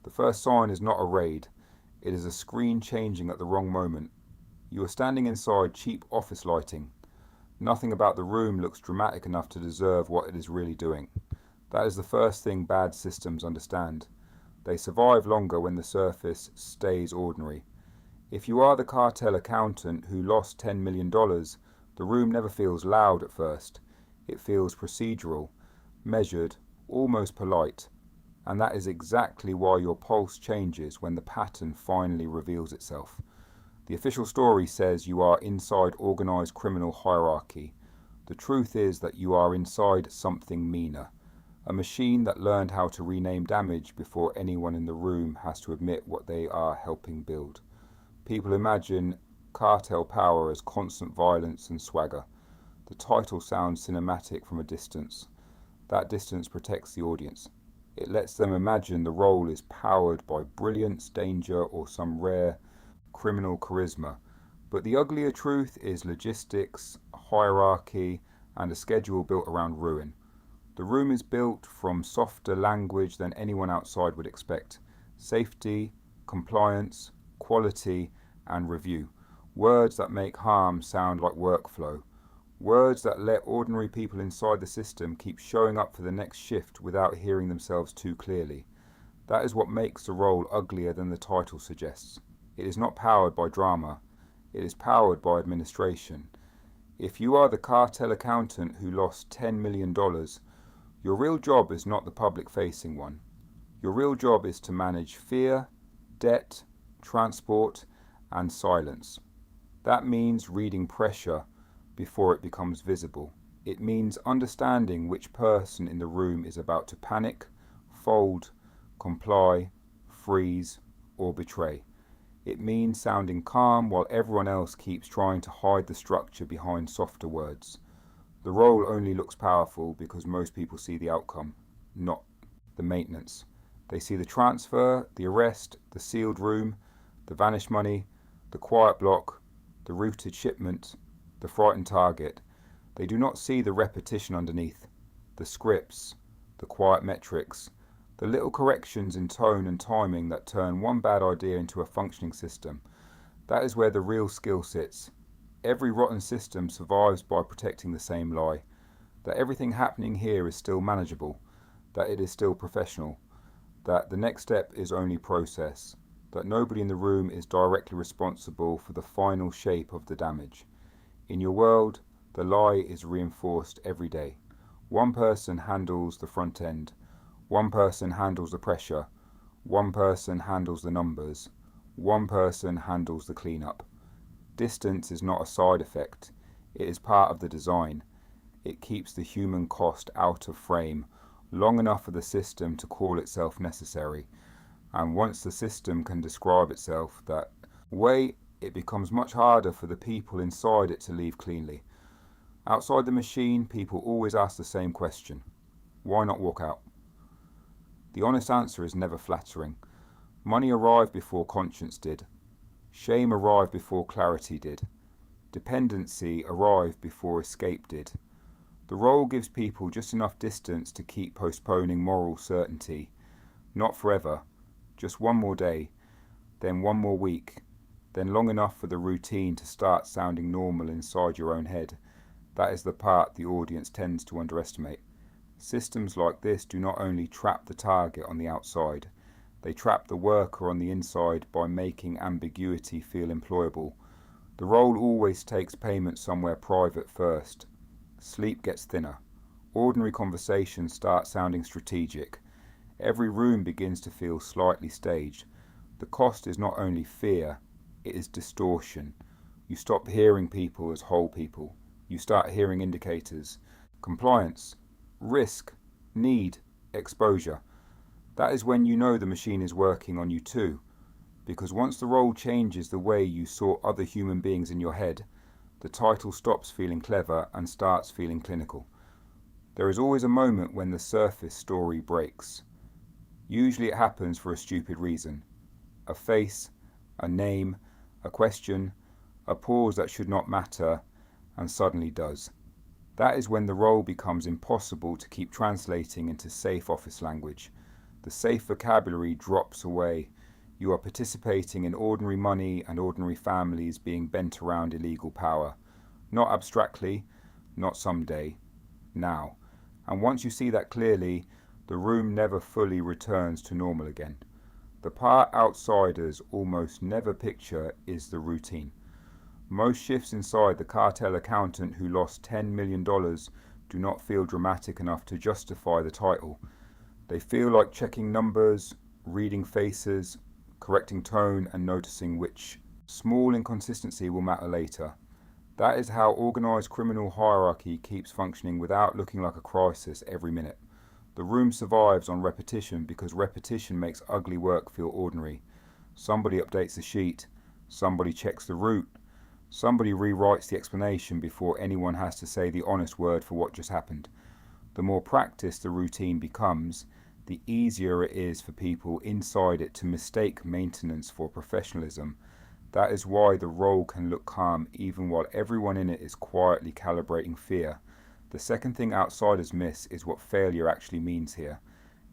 The first sign is not a raid, it is a screen changing at the wrong moment. You are standing inside cheap office lighting. Nothing about the room looks dramatic enough to deserve what it is really doing. That is the first thing bad systems understand. They survive longer when the surface stays ordinary. If you are the cartel accountant who lost $10 million, the room never feels loud at first. It feels procedural, measured, almost polite. And that is exactly why your pulse changes when the pattern finally reveals itself. The official story says you are inside organized criminal hierarchy. The truth is that you are inside something meaner. A machine that learned how to rename damage before anyone in the room has to admit what they are helping build. People imagine cartel power as constant violence and swagger. The title sounds cinematic from a distance. That distance protects the audience. It lets them imagine the role is powered by brilliance, danger, or some rare criminal charisma. But the uglier truth is logistics, hierarchy, and a schedule built around ruin. The room is built from softer language than anyone outside would expect. Safety, compliance, quality, and review. Words that make harm sound like workflow. Words that let ordinary people inside the system keep showing up for the next shift without hearing themselves too clearly. That is what makes the role uglier than the title suggests. It is not powered by drama. It is powered by administration. If you are the cartel accountant who lost $10 million, your real job is not the public-facing one. Your real job is to manage fear, debt, transport, and silence. That means reading pressure before it becomes visible. It means understanding which person in the room is about to panic, fold, comply, freeze, or betray. It means sounding calm while everyone else keeps trying to hide the structure behind softer words. The role only looks powerful because most people see the outcome, not the maintenance. They see the transfer, the arrest, the sealed room, the vanished money, the quiet block, the routed shipment, the frightened target. They do not see the repetition underneath, the scripts, the quiet metrics, the little corrections in tone and timing that turn one bad idea into a functioning system. That is where the real skill sits. Every rotten system survives by protecting the same lie, that everything happening here is still manageable, that it is still professional, that the next step is only process, that nobody in the room is directly responsible for the final shape of the damage. In your world, the lie is reinforced every day. One person handles the front end. One person handles the pressure. One person handles the numbers. One person handles the cleanup. Distance is not a side effect. It is part of the design. It keeps the human cost out of frame long enough for the system to call itself necessary. And once the system can describe itself that way, it becomes much harder for the people inside it to leave cleanly. Outside the machine, people always ask the same question. Why not walk out? The honest answer is never flattering. Money arrived before conscience did. Shame arrived before clarity did. Dependency arrived before escape did. The role gives people just enough distance to keep postponing moral certainty. Not forever, just one more day, then one more week, then long enough for the routine to start sounding normal inside your own head. That is the part the audience tends to underestimate. Systems like this do not only trap the target on the outside, they trap the worker on the inside by making ambiguity feel employable. The role always takes payment somewhere private first. Sleep gets thinner. Ordinary conversations start sounding strategic. Every room begins to feel slightly staged. The cost is not only fear, it is distortion. You stop hearing people as whole people. You start hearing indicators. Compliance, risk, need, exposure. That is when you know the machine is working on you too. Because once the role changes the way you saw other human beings in your head, the title stops feeling clever and starts feeling clinical. There is always a moment when the surface story breaks. Usually it happens for a stupid reason. A face, a name, a question, a pause that should not matter, and suddenly does. That is when the role becomes impossible to keep translating into safe office language. The safe vocabulary drops away. You are participating in ordinary money and ordinary families being bent around illegal power. Not abstractly, not someday, now. And once you see that clearly, the room never fully returns to normal again. The part outsiders almost never picture is the routine. Most shifts inside the cartel accountant who lost $10 million do not feel dramatic enough to justify the title. They feel like checking numbers, reading faces, correcting tone, and noticing which small inconsistency will matter later. That is how organized criminal hierarchy keeps functioning without looking like a crisis every minute. The room survives on repetition because repetition makes ugly work feel ordinary. Somebody updates the sheet, somebody checks the route, somebody rewrites the explanation before anyone has to say the honest word for what just happened. The more practiced the routine becomes, the easier it is for people inside it to mistake maintenance for professionalism. That is why the role can look calm even while everyone in it is quietly calibrating fear. The second thing outsiders miss is what failure actually means here.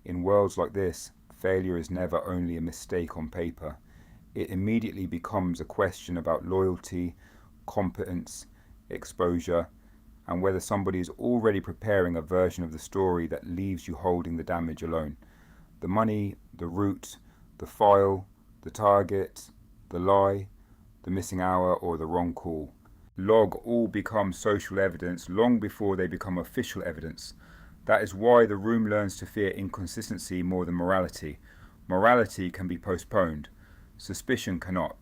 In worlds like this, failure is never only a mistake on paper. It immediately becomes a question about loyalty, competence, exposure, and whether somebody is already preparing a version of the story that leaves you holding the damage alone. The money, the route, the file, the target, the lie, the missing hour, or the wrong call. Log all become social evidence long before they become official evidence. That is why the room learns to fear inconsistency more than morality. Morality can be postponed. Suspicion cannot.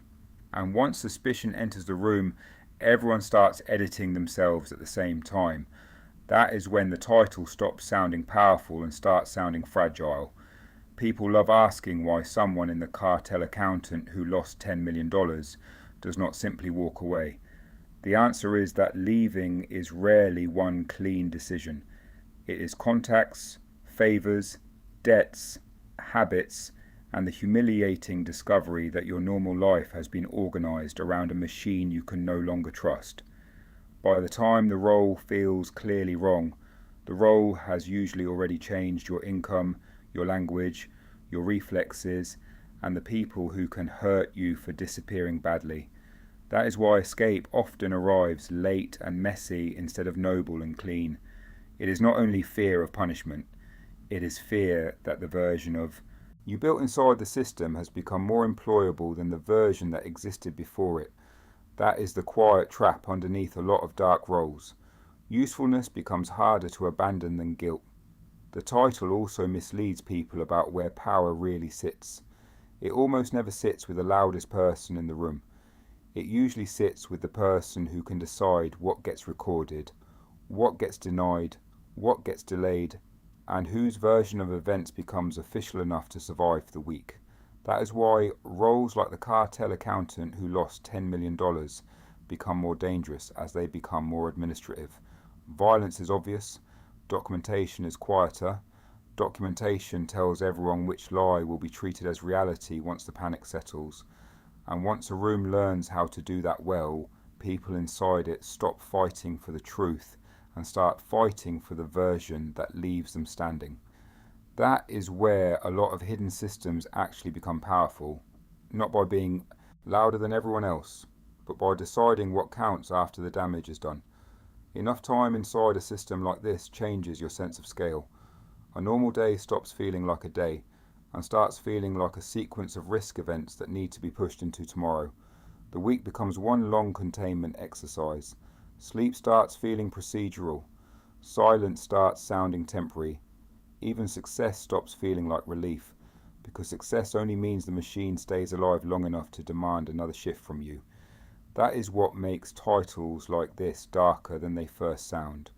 And once suspicion enters the room, everyone starts editing themselves at the same time. That is when the title stops sounding powerful and starts sounding fragile. People love asking why someone in the cartel accountant who lost $10 million does not simply walk away. The answer is that leaving is rarely one clean decision. It is contacts, favors, debts, habits, and the humiliating discovery that your normal life has been organized around a machine you can no longer trust. By the time the role feels clearly wrong, the role has usually already changed your income, your language, your reflexes, and the people who can hurt you for disappearing badly. That is why escape often arrives late and messy instead of noble and clean. It is not only fear of punishment, it is fear that the version of you built inside the system has become more employable than the version that existed before it. That is the quiet trap underneath a lot of dark roles. Usefulness becomes harder to abandon than guilt. The title also misleads people about where power really sits. It almost never sits with the loudest person in the room. It usually sits with the person who can decide what gets recorded, what gets denied, what gets delayed, and whose version of events becomes official enough to survive the week. That is why roles like the cartel accountant who lost $10 million become more dangerous as they become more administrative. Violence is obvious, documentation is quieter. Documentation tells everyone which lie will be treated as reality once the panic settles. And once a room learns how to do that well, people inside it stop fighting for the truth and start fighting for the version that leaves them standing. That is where a lot of hidden systems actually become powerful, not by being louder than everyone else, but by deciding what counts after the damage is done. Enough time inside a system like this changes your sense of scale. A normal day stops feeling like a day and starts feeling like a sequence of risk events that need to be pushed into tomorrow. The week becomes one long containment exercise. Sleep starts feeling procedural. Silence starts sounding temporary. Even success stops feeling like relief, because success only means the machine stays alive long enough to demand another shift from you. That is what makes titles like this darker than they first sound.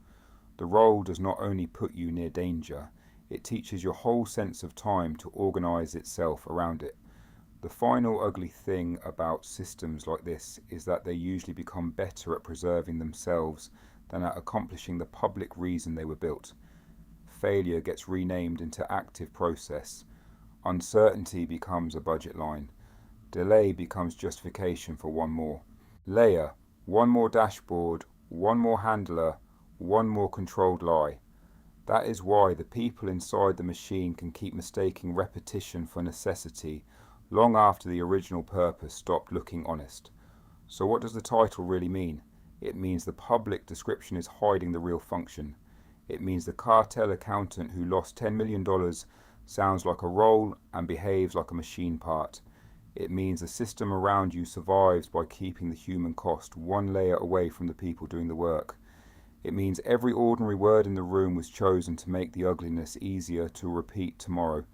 The role does not only put you near danger, it teaches your whole sense of time to organize itself around it. The final ugly thing about systems like this is that they usually become better at preserving themselves than at accomplishing the public reason they were built. Failure gets renamed into active process. Uncertainty becomes a budget line. Delay becomes justification for one more layer, one more dashboard, one more handler, one more controlled lie. That is why the people inside the machine can keep mistaking repetition for necessity long after the original purpose stopped looking honest. So what does the title really mean? It means the public description is hiding the real function. It means the cartel accountant who lost $10 million sounds like a role and behaves like a machine part. It means the system around you survives by keeping the human cost one layer away from the people doing the work. It means every ordinary word in the room was chosen to make the ugliness easier to repeat tomorrow.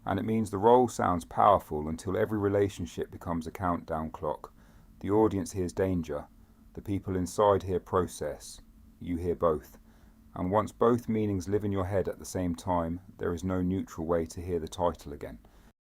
And it means the role sounds powerful until every relationship becomes a countdown clock. The audience hears danger. The people inside hear process. You hear both. And once both meanings live in your head at the same time, there is no neutral way to hear the title again.